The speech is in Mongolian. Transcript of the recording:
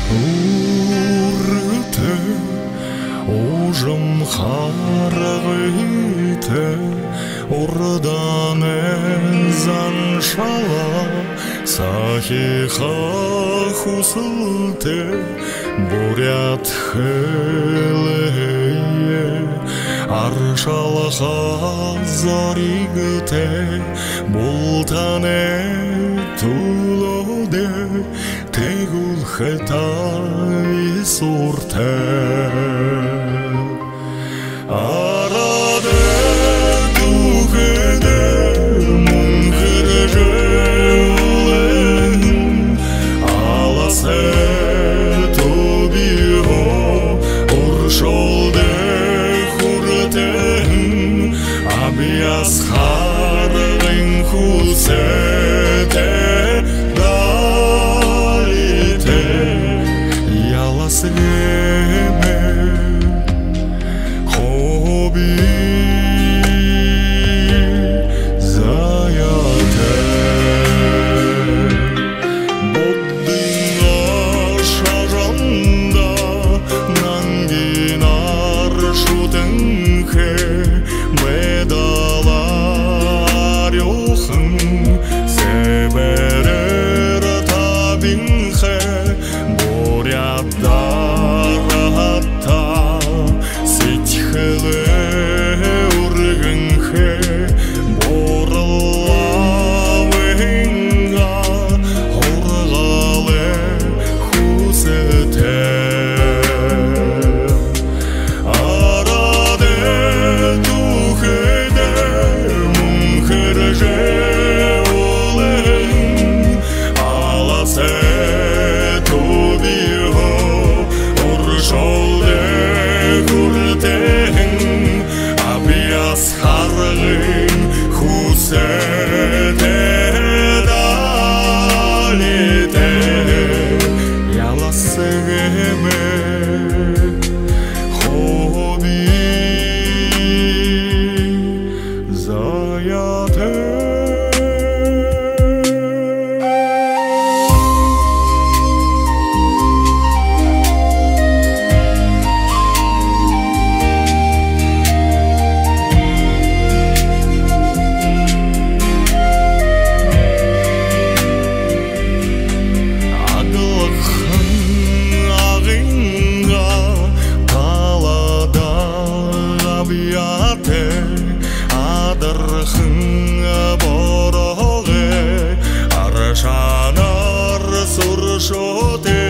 Урте, ужым харгыйте, урдан заншала, сахиха хусылте, бурят хылые, аршалха заригте, бултане тулоде, tegul хетай сурте. Арade тухеде мунхыржелен, аласе тобио уршолде хуртен, абияс харгын хусете далите, яласеме хоби заяте. Боддыңа шажанда нангинар шутыңхе, медалар йохын себерер табинхе, боряддарата ситхеле ургынхе, борылавенга хоргале хусете. Араде тухеде мунхыржелен, аласе тобио уршолде хуртен, абияс харгын хусете далите, яласеме хоби заяте. Адархын бороге, аршанар суршоте.